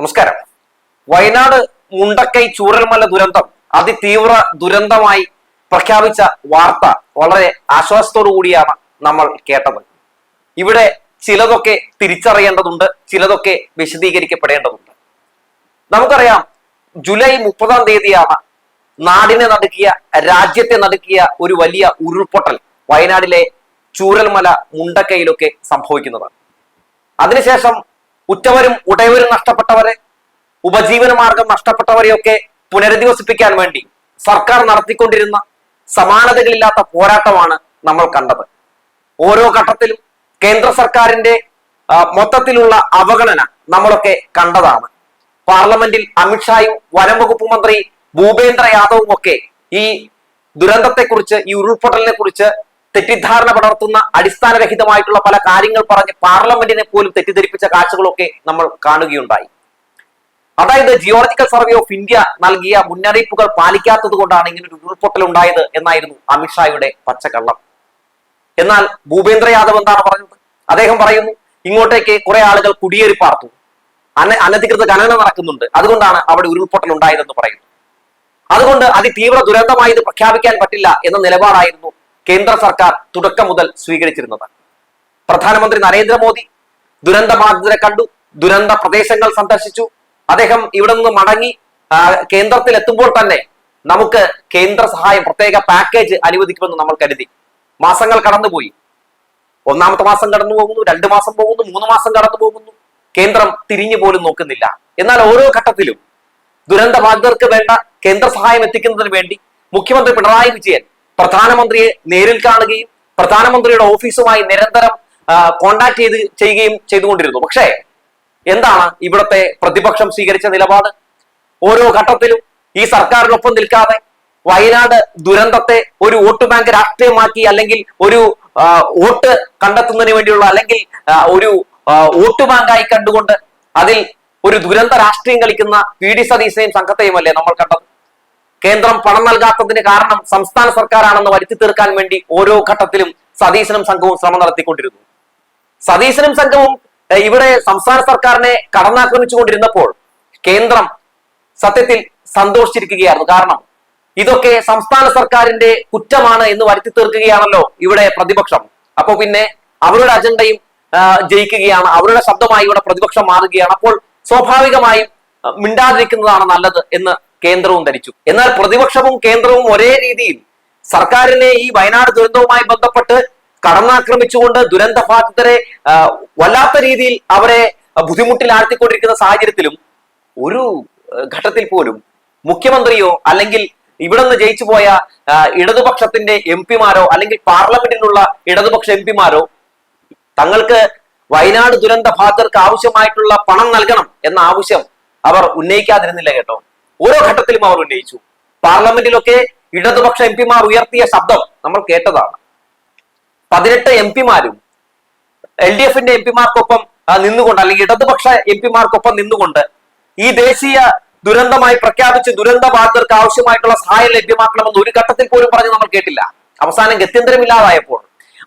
നമസ്കാരം. വയനാട് മുണ്ടക്കൈ ചൂരൽമല ദുരന്തം അതിതീവ്ര ദുരന്തമായി പ്രഖ്യാപിച്ച വാർത്ത വളരെ ആശ്വാസത്തോടു കൂടിയാണ് നമ്മൾ കേട്ടത്. ഇവിടെ ചിലതൊക്കെ തിരിച്ചറിയേണ്ടതുണ്ട്, ചിലതൊക്കെ വിശദീകരിക്കപ്പെടേണ്ടതുണ്ട്. നമുക്കറിയാം, ജൂലൈ 30-ാം തീയതിയാണ് നാടിനെ നടുക്കിയ, രാജ്യത്തെ നടുക്കിയ ഒരു വലിയ ഉരുൾപൊട്ടൽ വയനാടിലെ ചൂരൽമല മുണ്ടക്കൈയിലൊക്കെ സംഭവിക്കുന്നത്. അതിനുശേഷം ഉറ്റവരും ഉടയവരും നഷ്ടപ്പെട്ടവരെ, ഉപജീവന മാർഗം നഷ്ടപ്പെട്ടവരെയൊക്കെ പുനരധിവസിപ്പിക്കാൻ വേണ്ടി സർക്കാർ നടത്തിക്കൊണ്ടിരുന്ന സമാനതകളില്ലാത്ത പോരാട്ടമാണ് നമ്മൾ കണ്ടത്. ഓരോ ഘട്ടത്തിലും കേന്ദ്ര സർക്കാരിന്റെ മൊത്തത്തിലുള്ള അവഗണന നമ്മളൊക്കെ കണ്ടതാണ്. പാർലമെന്റിൽ അമിത്ഷായും വനം വകുപ്പ് മന്ത്രി ഭൂപേന്ദ്ര യാദവും ഒക്കെ ഈ ദുരന്തത്തെക്കുറിച്ച്, ഈ ഉരുൾപൊട്ടലിനെ കുറിച്ച് തെറ്റിദ്ധാരണ പടർത്തുന്ന അടിസ്ഥാനരഹിതമായിട്ടുള്ള പല കാര്യങ്ങൾ പറഞ്ഞ് പാർലമെന്റിനെ പോലും തെറ്റിദ്ധരിപ്പിച്ച കാഴ്ചകളൊക്കെ നമ്മൾ കാണുകയുണ്ടായി. അതായത് ജിയോളജിക്കൽ സർവേ ഓഫ് ഇന്ത്യ നൽകിയ മുന്നറിയിപ്പുകൾ പാലിക്കാത്തത് കൊണ്ടാണ് ഇങ്ങനെ ഒരു ഉരുൾപൊട്ടൽ ഉണ്ടായത് എന്നായിരുന്നു അമിത്ഷായുടെ പച്ചക്കള്ളം. എന്നാൽ ഭൂപേന്ദ്ര യാദവ് എന്താണ് പറഞ്ഞത്? അദ്ദേഹം പറയുന്നു, ഇങ്ങോട്ടേക്ക് കുറെ ആളുകൾ കുടിയേറി പാർത്തു, അനധികൃത ഖനനം നടക്കുന്നുണ്ട്, അതുകൊണ്ടാണ് അവിടെ ഉരുൾപൊട്ടൽ ഉണ്ടായതെന്ന് പറയുന്നു. അതുകൊണ്ട് അതിതീവ്ര ദുരന്തമായി ഇത് പ്രഖ്യാപിക്കാൻ പറ്റില്ല എന്ന നിലപാടായിരുന്നു കേന്ദ്ര സർക്കാർ തുടക്കം മുതൽ സ്വീകരിച്ചിരുന്നത്. പ്രധാനമന്ത്രി നരേന്ദ്രമോദി ദുരന്ത ബാധിതരെ കണ്ടു, ദുരന്ത പ്രദേശങ്ങൾ സന്ദർശിച്ചു. അദ്ദേഹം ഇവിടെ നിന്ന് മടങ്ങി കേന്ദ്രത്തിൽ എത്തുമ്പോൾ തന്നെ നമുക്ക് കേന്ദ്ര സഹായം, പ്രത്യേക പാക്കേജ് അനുവദിക്കുമെന്ന് നമ്മൾ കരുതി. മാസങ്ങൾ കടന്നുപോയി. 1-ാമത്തെ മാസം കടന്നു പോകുന്നു, 2 മാസം പോകുന്നു, 3 മാസം കടന്നു പോകുന്നു. കേന്ദ്രം തിരിഞ്ഞു പോലും നോക്കുന്നില്ല. എന്നാൽ ഓരോ ഘട്ടത്തിലും ദുരന്ത ബാധിതർക്ക് വേണ്ട കേന്ദ്ര സഹായം എത്തിക്കുന്നതിന് വേണ്ടി മുഖ്യമന്ത്രി പിണറായി വിജയൻ പ്രധാനമന്ത്രിയെ നേരിൽ കാണുകയും പ്രധാനമന്ത്രിയുടെ ഓഫീസുമായി നിരന്തരം കോണ്ടാക്ട് ചെയ്യുകയും ചെയ്തുകൊണ്ടിരുന്നു. പക്ഷേ എന്താണ് ഇവിടുത്തെ പ്രതിപക്ഷം സ്വീകരിച്ച നിലപാട്? ഓരോ ഘട്ടത്തിലും ഈ സർക്കാരിനൊപ്പം നിൽക്കാതെ വയനാട് ദുരന്തത്തെ ഒരു വോട്ട് ബാങ്ക് രാഷ്ട്രീയമാക്കി, അല്ലെങ്കിൽ ഒരു വോട്ട് കണ്ടെത്തുന്നതിന് വേണ്ടിയുള്ള, അല്ലെങ്കിൽ ഒരു വോട്ട് ബാങ്കായി കണ്ടുകൊണ്ട് അതിൽ ഒരു ദുരന്ത രാഷ്ട്രീയം കളിക്കുന്ന വി ഡി സതീശനെയും സംഘത്തെയും അല്ലേ നമ്മൾ കണ്ടത്? കേന്ദ്രം പണം നൽകാത്തതിന് കാരണം സംസ്ഥാന സർക്കാരാണെന്ന് വരുത്തി തീർക്കാൻ വേണ്ടി ഓരോ ഘട്ടത്തിലും സതീശനും സംഘവും ശ്രമം നടത്തിക്കൊണ്ടിരുന്നു. സതീശനും സംഘവും ഇവിടെ സംസ്ഥാന സർക്കാരിനെ കടന്നാക്രമിച്ചുകൊണ്ടിരുന്നപ്പോൾ കേന്ദ്രം സത്യത്തിൽ സന്തോഷിച്ചിരിക്കുകയായിരുന്നു. കാരണം ഇതൊക്കെ സംസ്ഥാന സർക്കാരിന്റെ കുറ്റമാണ് എന്ന് വരുത്തി തീർക്കുകയാണല്ലോ ഇവിടെ പ്രതിപക്ഷം. അപ്പോ പിന്നെ അവരുടെ അജണ്ടയും ജയിക്കുകയാണ്, അവരുടെ ശബ്ദമായി ഇവിടെ പ്രതിപക്ഷം മാറുകയാണ്. അപ്പോൾ സ്വാഭാവികമായും മിണ്ടാതിരിക്കുന്നതാണ് നല്ലത് എന്ന് കേന്ദ്രവും ധരിച്ചു. എന്നാൽ പ്രതിപക്ഷവും കേന്ദ്രവും ഒരേ രീതിയിൽ സർക്കാരിനെ ഈ വയനാട് ദുരന്തവുമായി ബന്ധപ്പെട്ട് കടന്നാക്രമിച്ചുകൊണ്ട് ദുരന്ത ബാധിതരെ വല്ലാത്ത രീതിയിൽ അവരെ ബുദ്ധിമുട്ടിലാഴ്ത്തിക്കൊണ്ടിരിക്കുന്ന സാഹചര്യത്തിലും ഒരു ഘട്ടത്തിൽ പോലും മുഖ്യമന്ത്രിയോ അല്ലെങ്കിൽ ഇവിടെ നിന്ന് ജയിച്ചു പോയ ഇടതുപക്ഷത്തിന്റെ എംപിമാരോ അല്ലെങ്കിൽ പാർലമെന്റിലുള്ള ഇടതുപക്ഷ എംപിമാരോ തങ്ങൾക്ക് വയനാട് ദുരന്ത ബാധിതർക്ക് ആവശ്യമായിട്ടുള്ള പണം നൽകണം എന്ന ആവശ്യം അവർ ഉന്നയിക്കാതിരുന്നില്ല കേട്ടോ. ഓരോ ഘട്ടത്തിലും അവർ ഉന്നയിച്ചു. പാർലമെന്റിലൊക്കെ ഇടതുപക്ഷ എംപിമാർ ഉയർത്തിയ ശബ്ദം നമ്മൾ കേട്ടതാണ്. 18 എംപിമാരും LDFന്റെ എംപിമാർക്കൊപ്പം നിന്നുകൊണ്ട്, അല്ലെങ്കിൽ ഇടതുപക്ഷ എംപിമാർക്കൊപ്പം നിന്നുകൊണ്ട് ഈ ദേശീയ ദുരന്തമായി പ്രഖ്യാപിച്ച് ദുരന്ത ബാധിതർക്ക് ആവശ്യമായിട്ടുള്ള സഹായം ലഭ്യമാക്കണമെന്ന് ഒരു ഘട്ടത്തിൽ പോലും പറഞ്ഞ് നമ്മൾ കേട്ടില്ല. അവസാനം ഗത്യന്തരമില്ലാതായപ്പോൾ,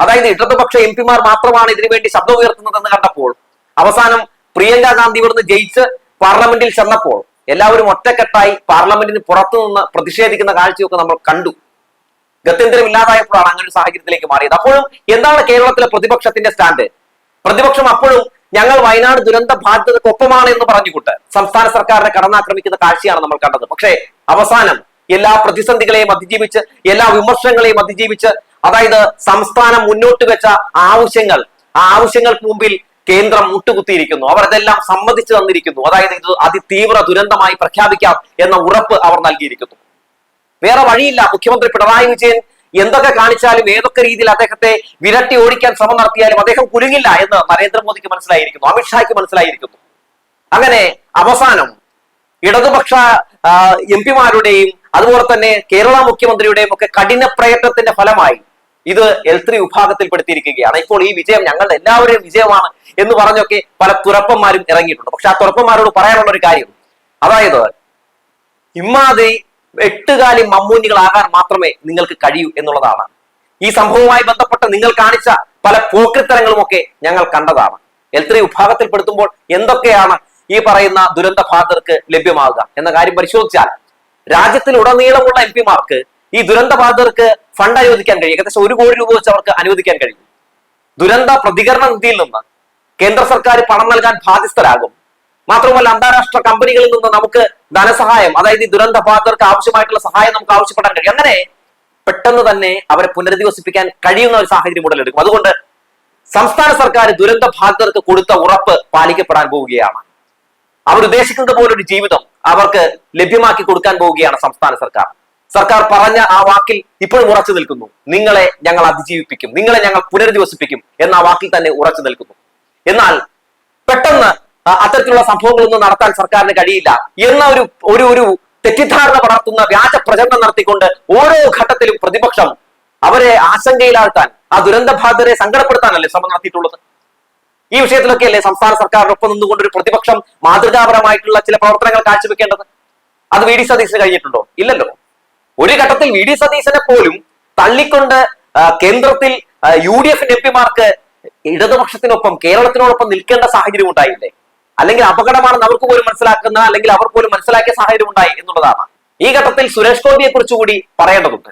അതായത് ഇടതുപക്ഷ എംപിമാർ മാത്രമാണ് ഇതിനുവേണ്ടി ശബ്ദം ഉയർത്തുന്നതെന്ന് കണ്ടപ്പോൾ, അവസാനം പ്രിയങ്ക ഗാന്ധി ഇവിടുന്ന് ജയിച്ച് പാർലമെന്റിൽ ചെന്നപ്പോൾ എല്ലാവരും ഒറ്റക്കെട്ടായി പാർലമെന്റിന് പുറത്തു നിന്ന് പ്രതിഷേധിക്കുന്ന കാഴ്ചയൊക്കെ നമ്മൾ കണ്ടു. ഗത്യന്തരം ഇല്ലാതായപ്പോഴാണ് അങ്ങനെ ഒരു സാഹചര്യത്തിലേക്ക് മാറിയത്. അപ്പോഴും എന്താണ് കേരളത്തിലെ പ്രതിപക്ഷത്തിന്റെ സ്റ്റാൻഡ്? പ്രതിപക്ഷം അപ്പോഴും ഞങ്ങൾ വയനാട് ദുരന്ത ബാധിതർക്കൊപ്പമാണ് എന്ന് പറഞ്ഞുകൊണ്ട് സംസ്ഥാന സർക്കാരിനെ കടന്നാക്രമിക്കുന്ന കാഴ്ചയാണ് നമ്മൾ കണ്ടത്. പക്ഷേ അവസാനം എല്ലാ പ്രതിസന്ധികളെയും അതിജീവിച്ച്, എല്ലാ വിമർശനങ്ങളെയും അതിജീവിച്ച്, അതായത് സംസ്ഥാനം മുന്നോട്ട് വെച്ച ആവശ്യങ്ങൾ, ആ ആവശ്യങ്ങൾക്ക് മുമ്പിൽ കേന്ദ്രം മുട്ടുകുത്തിയിരിക്കുന്നു. അവർ ഇതെല്ലാം സമ്മതിച്ചു തന്നിരിക്കുന്നു. അതായത് ഇത് അതിതീവ്ര ദുരന്തമായി പ്രഖ്യാപിക്കാം എന്ന ഉറപ്പ് അവർ നൽകിയിരിക്കുന്നു. വേറെ വഴിയില്ല. മുഖ്യമന്ത്രി പിണറായി വിജയൻ എന്തൊക്കെ കാണിച്ചാലും, ഏതൊക്കെ രീതിയിൽ അദ്ദേഹത്തെ വിരട്ടി ഓടിക്കാൻ ശ്രമം നടത്തിയാലും അദ്ദേഹം കുലുങ്ങില്ല എന്ന് നരേന്ദ്രമോദിക്ക് മനസ്സിലായിരിക്കുന്നു, അമിത്ഷായ്ക്ക് മനസ്സിലായിരിക്കുന്നു. അങ്ങനെ അവസാനം ഇടതുപക്ഷ എംപിമാരുടെയും അതുപോലെ തന്നെ കേരള മുഖ്യമന്ത്രിയുടെയും ഒക്കെ കഠിന പ്രയത്നത്തിന്റെ ഫലമായി ഇത് L3 വിഭാഗത്തിൽപ്പെടുത്തിയിരിക്കുകയാണ്. ഇപ്പോൾ ഈ വിജയം ഞങ്ങളുടെ എല്ലാവരുടെയും വിജയമാണ് എന്ന് പറഞ്ഞൊക്കെ പല തുറപ്പന്മാരും ഇറങ്ങിയിട്ടുണ്ട്. പക്ഷെ ആ തുറപ്പന്മാരോട് പറയാനുള്ള ഒരു കാര്യം, അതായത് ഇമ്മാതിരി 8 കാലി മമ്മൂഞ്ഞികളാകാൻ മാത്രമേ നിങ്ങൾക്ക് കഴിയൂ എന്നുള്ളതാണ്. ഈ സംഭവവുമായി ബന്ധപ്പെട്ട് നിങ്ങൾ കാണിച്ച പല പോക്രിത്തരങ്ങളും ഒക്കെ ഞങ്ങൾ കണ്ടതാണ്. L3 വിഭാഗത്തിൽപ്പെടുത്തുമ്പോൾ എന്തൊക്കെയാണ് ഈ പറയുന്ന ദുരന്ത ബാധിതർക്ക് ലഭ്യമാകുക എന്ന കാര്യം പരിശോധിച്ചാൽ രാജ്യത്തിലുടനീളമുള്ള എം പിമാർക്ക് ഈ ദുരന്ത ബാധിതർക്ക് ഫണ്ട് അനുവദിക്കാൻ കഴിയും. ഏകദേശം 1 കോടി രൂപ വെച്ച് അവർക്ക് അനുവദിക്കാൻ കഴിയും. ദുരന്ത പ്രതികരണ നിധിയിൽ നിന്ന് കേന്ദ്ര സർക്കാർ പണം നൽകാൻ ബാധ്യസ്ഥരാകും. മാത്രമല്ല അന്താരാഷ്ട്ര കമ്പനികളിൽ നിന്ന് നമുക്ക് ധനസഹായം, അതായത് ഈ ദുരന്ത ബാധിതർക്ക് ആവശ്യമായിട്ടുള്ള സഹായം നമുക്ക് ആവശ്യപ്പെടാൻ കഴിയും. അങ്ങനെ പെട്ടെന്ന് തന്നെ അവരെ പുനരധിവസിപ്പിക്കാൻ കഴിയുന്ന ഒരു സാഹചര്യം ഉടലെടുക്കും. അതുകൊണ്ട് സംസ്ഥാന സർക്കാർ ദുരന്ത ബാധിതർക്ക് കൊടുത്ത ഉറപ്പ് പാലിക്കപ്പെടാൻ പോവുകയാണ്. അവർ ഉദ്ദേശിക്കുന്നത് പോലൊരു ജീവിതം അവർക്ക് ലഭ്യമാക്കി കൊടുക്കാൻ പോവുകയാണ് സംസ്ഥാന സർക്കാർ. സർക്കാർ പറഞ്ഞ ആ വാക്കിൽ ഇപ്പോഴും ഉറച്ചു നിൽക്കുന്നു. നിങ്ങളെ ഞങ്ങൾ അതിജീവിപ്പിക്കും, നിങ്ങളെ ഞങ്ങൾ പുനരധിവസിപ്പിക്കും എന്ന ആ വാക്കിൽ തന്നെ ഉറച്ചു നിൽക്കുന്നു. എന്നാൽ പെട്ടെന്ന് അത്തരത്തിലുള്ള സംഭവങ്ങളൊന്നും നടത്താൻ സർക്കാരിന് കഴിയില്ല എന്ന ഒരു തെറ്റിദ്ധാരണ പടർത്തുന്ന വ്യാജ പ്രചരണം നടത്തിക്കൊണ്ട് ഓരോ ഘട്ടത്തിലും പ്രതിപക്ഷം അവരെ ആശങ്കയിലാഴ്ത്താൻ, ആ ദുരന്ത ബാധിതരെ സങ്കടപ്പെടുത്താനല്ലേ ശ്രമം നടത്തിയിട്ടുള്ളത്. ഈ വിഷയത്തിലൊക്കെ അല്ലേ സംസ്ഥാന സർക്കാരിനൊപ്പം നിന്നുകൊണ്ട് ഒരു പ്രതിപക്ഷം മാതൃകാപരമായിട്ടുള്ള ചില പ്രവർത്തനങ്ങൾ കാഴ്ചവെക്കേണ്ടത്? അത് വി ഡി സതീശന് കഴിഞ്ഞിട്ടുണ്ടോ? ഇല്ലല്ലോ. ഒരു ഘട്ടത്തിൽ വി ഡി സതീശനെ പോലും തള്ളിക്കൊണ്ട് കേന്ദ്രത്തിൽ UDF എം പിമാർക്ക് ഇടതുപക്ഷത്തിനൊപ്പം കേരളത്തിനോടൊപ്പം നിൽക്കേണ്ട സാഹചര്യം ഉണ്ടായില്ലേ? അല്ലെങ്കിൽ അപകടമാണെന്ന് അവർക്ക് പോലും മനസ്സിലാക്കുന്ന, അല്ലെങ്കിൽ അവർ പോലും മനസ്സിലാക്കിയ സാഹചര്യം ഉണ്ടായി എന്നുള്ളതാണ്. ഈ ഘട്ടത്തിൽ സുരേഷ് ഗോപിയെ കുറിച്ച് കൂടി പറയേണ്ടതുണ്ട്.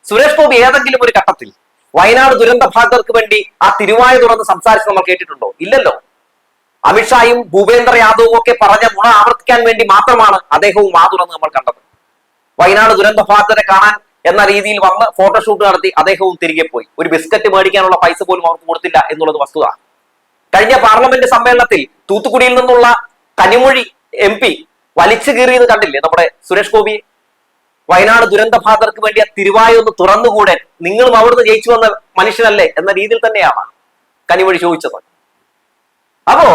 സുരേഷ് ഗോപി ഏതെങ്കിലും ഒരു ഘട്ടത്തിൽ വയനാട് ദുരന്ത ബാധിതർക്ക് വേണ്ടി ആ തിരുവായ തുറന്ന് സംസാരിച്ച് നമ്മൾ കേട്ടിട്ടുണ്ടോ? ഇല്ലല്ലോ. അമിത്ഷായും ഭൂപേന്ദ്ര യാദവും ഒക്കെ പറഞ്ഞ മുണ ആവർത്തിക്കാൻ വേണ്ടി മാത്രമാണ് അദ്ദേഹവും തുറന്ന് നമ്മൾ കണ്ടത്. വയനാട് ദുരന്ത ബാധിതരെ കാണാൻ എന്ന രീതിയിൽ വന്ന് ഫോട്ടോഷൂട്ട് നടത്തി അദ്ദേഹവും തിരികെ പോയി. ഒരു ബിസ്ക്കറ്റ് മേടിക്കാനുള്ള പൈസ പോലും അവർക്ക് കൊടുത്തില്ല എന്നുള്ളത് വസ്തുത. കഴിഞ്ഞ പാർലമെന്റ് സമ്മേളനത്തിൽ തൂത്തുക്കുടിയിൽ നിന്നുള്ള കനിമൊഴി MP വലിച്ചു കീറിയത് കണ്ടില്ലേ നമ്മുടെ സുരേഷ് ഗോപിയെ? വയനാട് ദുരന്ത ബാധിതർക്ക് വേണ്ടി ആ തിരുവായ ഒന്ന് തുറന്നുകൂടെ, നിങ്ങളും അവിടുന്ന് ജയിച്ചു വന്ന മനുഷ്യനല്ലേ എന്ന രീതിയിൽ തന്നെയാണ് കനിമൊഴി ചോദിച്ചത്. അപ്പോ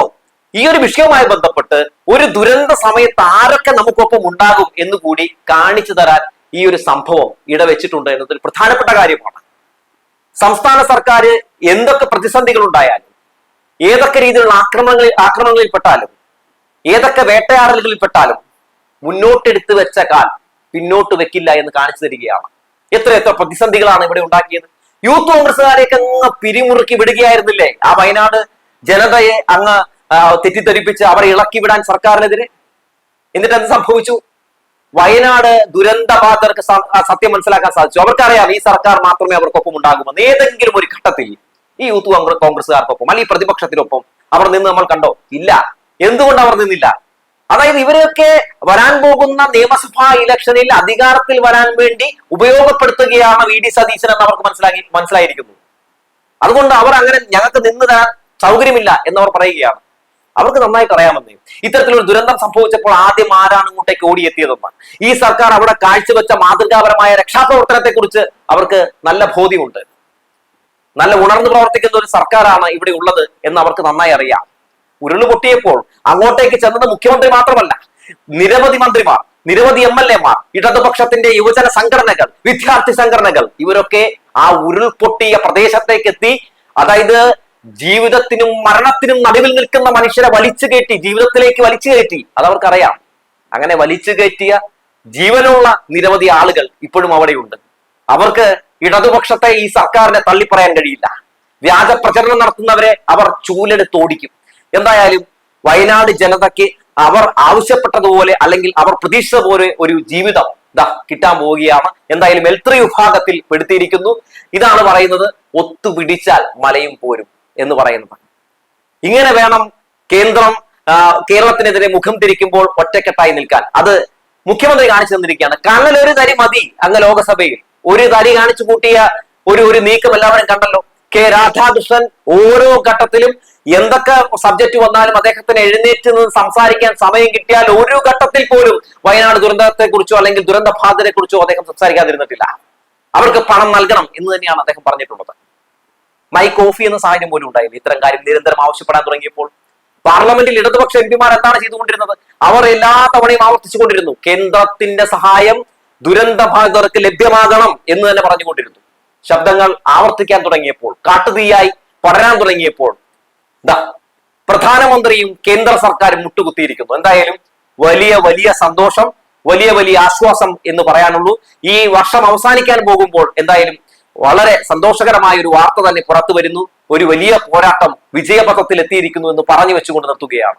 ഈ ഒരു വിഷയവുമായി ബന്ധപ്പെട്ട് ഒരു ദുരന്ത സമയത്ത് ആരൊക്കെ നമുക്കൊപ്പം ഉണ്ടാകും എന്ന് കൂടി കാണിച്ചു തരാൻ ഈ ഒരു സംഭവം ഇടവെച്ചിട്ടുണ്ട് എന്നതൊരു പ്രധാനപ്പെട്ട കാര്യമാണ്. സംസ്ഥാന സർക്കാർ എന്തൊക്കെ പ്രതിസന്ധികൾ ഉണ്ടായാലും, ഏതൊക്കെ രീതിയിലുള്ള ആക്രമണങ്ങളിൽ പെട്ടാലും, ഏതൊക്കെ വേട്ടയാടലുകളിൽ പെട്ടാലും മുന്നോട്ടെടുത്ത് വെച്ച കാൽ പിന്നോട്ട് വെക്കില്ല എന്ന് കാണിച്ചു തരികയാണ്. എത്ര പ്രതിസന്ധികളാണ് ഇവിടെ ഉണ്ടാക്കിയത്. യൂത്ത് കോൺഗ്രസ്സുകാരെയൊക്കെ അങ്ങ് പിരിമുറുക്കി വിടുകയായിരുന്നില്ലേ ആ വയനാട് ജനതയെ അങ്ങ് തെറ്റിദ്ധരിപ്പിച്ച് അവരെ ഇളക്കി വിടാൻ സർക്കാരിനെതിരെ. എന്നിട്ട് എന്ത് സംഭവിച്ചു? വയനാട് ദുരന്ത ബാധിതർക്ക് സത്യം മനസ്സിലാക്കാൻ സാധിച്ചു. അവർക്കറിയാം ഈ സർക്കാർ മാത്രമേ അവർക്കൊപ്പം ഉണ്ടാകുമെന്ന്. ഏതെങ്കിലും ഒരു ഘട്ടത്തിൽ ഈ യൂത്ത് കോൺഗ്രസ്സുകാർക്കൊപ്പം അല്ലെങ്കിൽ പ്രതിപക്ഷത്തിനൊപ്പം അവർ നിന്ന് നമ്മൾ കണ്ടോ? ഇല്ല. എന്തുകൊണ്ട് അവർ നിന്നില്ല? അതായത് ഇവരൊക്കെ വരാൻ പോകുന്ന നിയമസഭാ ഇലക്ഷനിൽ അധികാരത്തിൽ വരാൻ വേണ്ടി ഉപയോഗപ്പെടുത്തുകയാണ് വി ഡി സതീശൻ എന്ന് അവർക്ക് മനസ്സിലായിരിക്കുന്നു. അതുകൊണ്ട് അവർ അങ്ങനെ ഞങ്ങൾക്ക് നിന്ന് തരാൻ സൗകര്യമില്ല എന്നവർ പറയുകയാണ്. അവർക്ക് നന്നായിട്ട് അറിയാമെന്നേ ഇത്തരത്തിലൊരു ദുരന്തം സംഭവിച്ചപ്പോൾ ആദ്യം ആരാണ് ഇങ്ങോട്ടേക്ക് ഓടിയെത്തിയതെന്ന്. ഈ സർക്കാർ അവിടെ കാഴ്ചവെച്ച മാതൃകാപരമായ രക്ഷാപ്രവർത്തനത്തെ കുറിച്ച് അവർക്ക് നല്ല ബോധ്യമുണ്ട്. നല്ല ഉണർന്നു പ്രവർത്തിക്കുന്ന ഒരു സർക്കാരാണ് ഇവിടെ ഉള്ളത് എന്ന് അവർക്ക് നന്നായി അറിയാം. ഉരുള് പൊട്ടിയപ്പോൾ അങ്ങോട്ടേക്ക് ചെന്നത് മുഖ്യമന്ത്രി മാത്രമല്ല, നിരവധി മന്ത്രിമാർ, നിരവധി MLA മാർ, ഇടതുപക്ഷത്തിന്റെ യുവജന സംഘടനകൾ, വിദ്യാർത്ഥി സംഘടനകൾ, ഇവരൊക്കെ ആ ഉരുൾപൊട്ടിയ പ്രദേശത്തേക്ക് എത്തി. അതായത് ജീവിതത്തിനും മരണത്തിനും നടുവിൽ നിൽക്കുന്ന മനുഷ്യരെ വലിച്ചു കയറ്റി, ജീവിതത്തിലേക്ക് വലിച്ചു കയറ്റി. അതവർക്കറിയാം. അങ്ങനെ വലിച്ചു കയറ്റിയ ജീവനുള്ള നിരവധി ആളുകൾ ഇപ്പോഴും അവിടെയുണ്ട്. അവർക്ക് ഇടതുപക്ഷത്തെ ഈ സർക്കാരിനെ തള്ളിപ്പറയാൻ കഴിയില്ല. വ്യാജ പ്രചരണം നടത്തുന്നവരെ അവർ ചൂലെടുത്തോടിക്കും. എന്തായാലും വയനാട് ജനതയ്ക്ക് അവർ ആവശ്യപ്പെട്ടതുപോലെ അല്ലെങ്കിൽ അവർ പ്രതീക്ഷിച്ച പോലെ ഒരു ജീവിതം കിട്ടാൻ പോവുകയാണ്. എന്തായാലും L3 വിഭാഗത്തിൽ പെടുത്തിയിരിക്കുന്നു. ഇതാണ് പറയുന്നത്, ഒത്തുപിടിച്ചാൽ മലയും പോരും എന്ന് പറയുന്നത്. ഇങ്ങനെ വേണം കേന്ദ്രം കേരളത്തിനെതിരെ മുഖം തിരിക്കുമ്പോൾ ഒറ്റക്കെട്ടായി നിൽക്കാൻ. അത് മുഖ്യമന്ത്രി കാണിച്ചു തന്നിരിക്കുകയാണ്. കണ്ണലൊരു തരി മതി അങ്ങ് ലോകസഭയിൽ ഒരു തരി കാണിച്ചു കൂട്ടിയ ഒരു നീക്കം എല്ലാവരും കണ്ടല്ലോ. K. രാധാകൃഷ്ണൻ ഓരോ ഘട്ടത്തിലും എന്തൊക്കെ സബ്ജക്ട് വന്നാലും അദ്ദേഹത്തിന് എഴുന്നേറ്റ് നിന്ന് സംസാരിക്കാൻ സമയം കിട്ടിയാൽ ഒരു ഘട്ടത്തിൽ പോലും വയനാട് ദുരന്തത്തെ കുറിച്ചോ അല്ലെങ്കിൽ ദുരന്ത ബാധിതരെ കുറിച്ചോ അദ്ദേഹം സംസാരിക്കാതിരുന്നിട്ടില്ല. അവർക്ക് പണം നൽകണം എന്ന് തന്നെയാണ് അദ്ദേഹം പറഞ്ഞിട്ടുള്ളത്. മൈക്ക് ഓഫ് ചെയ്യുന്ന സാഹചര്യം പോലും ഉണ്ടായില്ല. ഇത്തരം കാര്യം നിരന്തരം ആവശ്യപ്പെടാൻ തുടങ്ങിയപ്പോൾ പാർലമെന്റിൽ ഇടതുപക്ഷ MP എന്താണ് ചെയ്തുകൊണ്ടിരുന്നത്? അവർ എല്ലാ തവണയും ആവർത്തിച്ചുകൊണ്ടിരുന്നു, കേന്ദ്രത്തിന്റെ സഹായം ദുരന്ത ബാധിതർക്ക് ലഭ്യമാകണം എന്ന് തന്നെ പറഞ്ഞുകൊണ്ടിരുന്നു. ശബ്ദങ്ങൾ ആവർത്തിക്കാൻ തുടങ്ങിയപ്പോൾ, കാട്ടുതീയായി പടരാൻ തുടങ്ങിയപ്പോൾ പ്രധാനമന്ത്രിയും കേന്ദ്ര സർക്കാരും മുട്ടുകുത്തിയിരിക്കുന്നു. എന്തായാലും വലിയ വലിയ സന്തോഷം, വലിയ ആശ്വാസം എന്ന് പറയാനുള്ളൂ. ഈ വർഷം അവസാനിക്കാൻ പോകുമ്പോൾ എന്തായാലും വളരെ സന്തോഷകരമായ ഒരു വാർത്ത തന്നെ പുറത്തു വരുന്നു. ഒരു വലിയ പോരാട്ടം വിജയപഥത്തിൽ എത്തിയിരിക്കുന്നു എന്ന് പറഞ്ഞു വെച്ചുകൊണ്ട് നിർത്തുകയാണ്.